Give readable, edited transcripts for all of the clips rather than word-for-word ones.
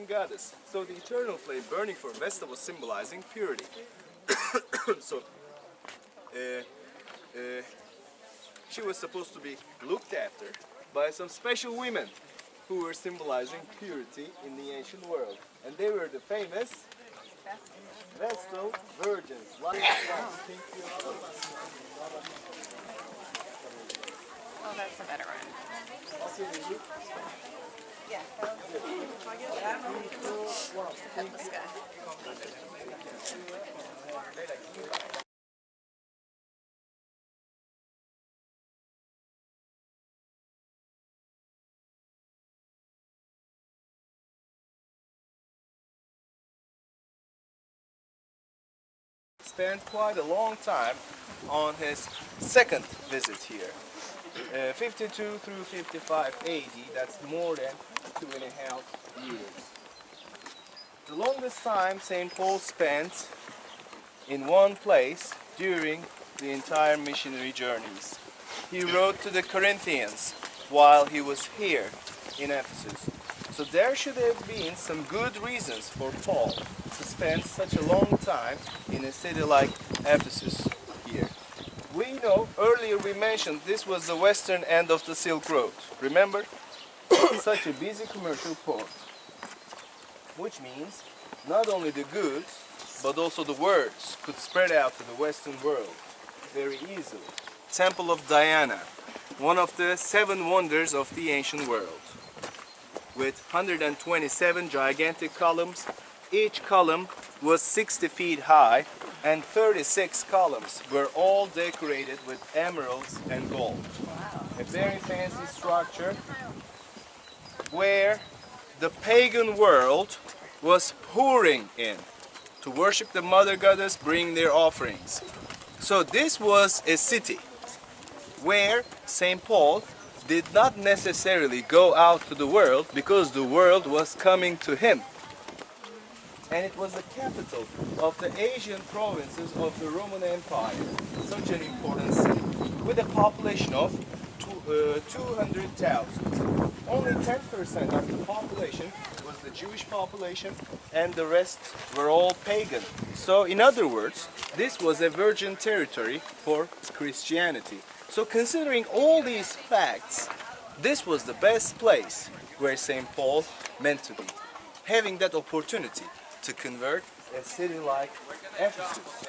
Goddess. So the eternal flame burning for Vesta was symbolizing purity. So she was supposed to be looked after by some special women who were symbolizing purity in the ancient world. And they were the famous Vestal virgins. Oh, that's a better one. Yeah. Headless guy. Spent quite a long time on his second visit here. 52 through 55 AD, that's more than 2.5 years. The longest time St. Paul spent in one place during the entire missionary journeys. He wrote to the Corinthians while he was here in Ephesus. So there should have been some good reasons for Paul to spend such a long time in a city like Ephesus here. We know, earlier we mentioned this was the western end of the Silk Road. Remember? Such a busy commercial port. Which means not only the goods, but also the words could spread out to the western world very easily. Temple of Diana, one of the 7 wonders of the ancient world, with 127 gigantic columns. Each column was 60 feet high, and 36 columns were all decorated with emeralds and gold. A very fancy structure where the pagan world was pouring in to worship the mother goddess, bring their offerings. So this was a city where St. Paul did not necessarily go out to the world because the world was coming to him. And it was the capital of the Asian provinces of the Roman Empire, such an important city, with a population of 200,000. Only 10% of the population was the Jewish population, and the rest were all pagan. So in other words, this was a virgin territory for Christianity. So considering all these facts, this was the best place where St. Paul meant to be, having that opportunity to convert a city like Ephesus.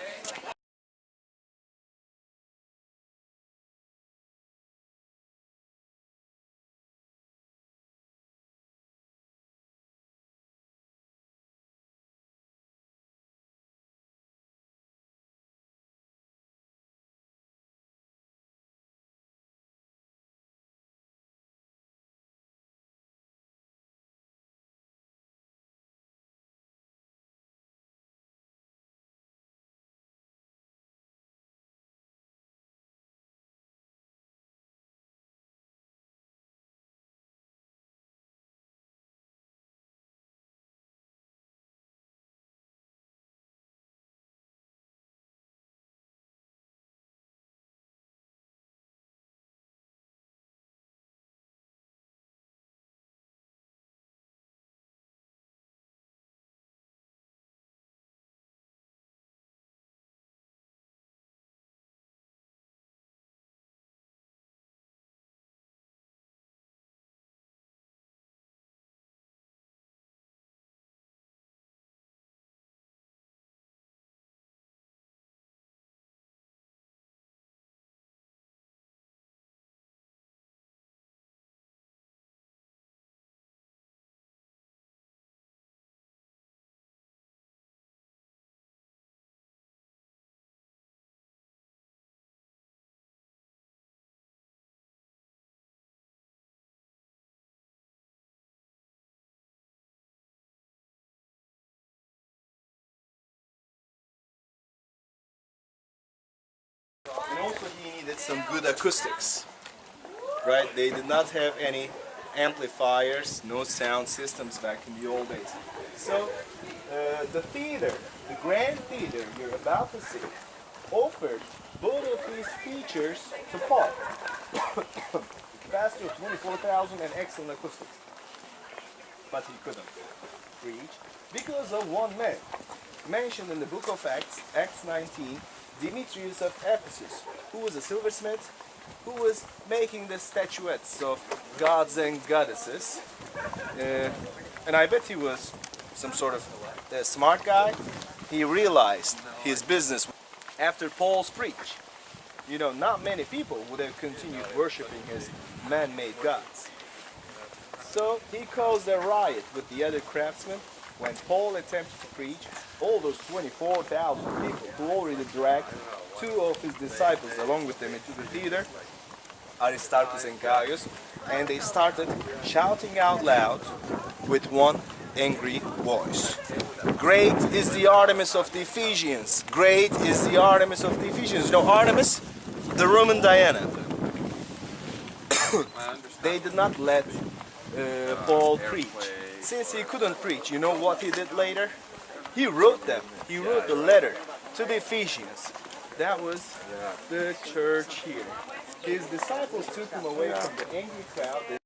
And also he needed some good acoustics, right? They did not have any amplifiers, no sound systems back in the old days. So the theater, the grand theater you're about to see, offered both of his features to Paul. Pastor of 24,000 and excellent acoustics. But he couldn't preach because of one man mentioned in the book of Acts, Acts 19, Demetrius of Ephesus, who was a silversmith, who was making the statuettes of gods and goddesses. And I bet he was some sort of smart guy. He realized his business after Paul's preach. You know, not many people would have continued worshiping his man-made gods. So he caused a riot with the other craftsmen when Paul attempted to preach. All those 24,000 people who already dragged two of his disciples along with them into the theater, Aristarchus and Gaius, and they started shouting out loud with one angry voice. Great is the Artemis of the Ephesians. Great is the Artemis of the Ephesians. You know Artemis? The Roman Diana. They did not let Paul preach. Since he couldn't preach, you know what he did later? He wrote them. He wrote the letter to the Ephesians. That was the church here. His disciples took him away from the angry crowd. They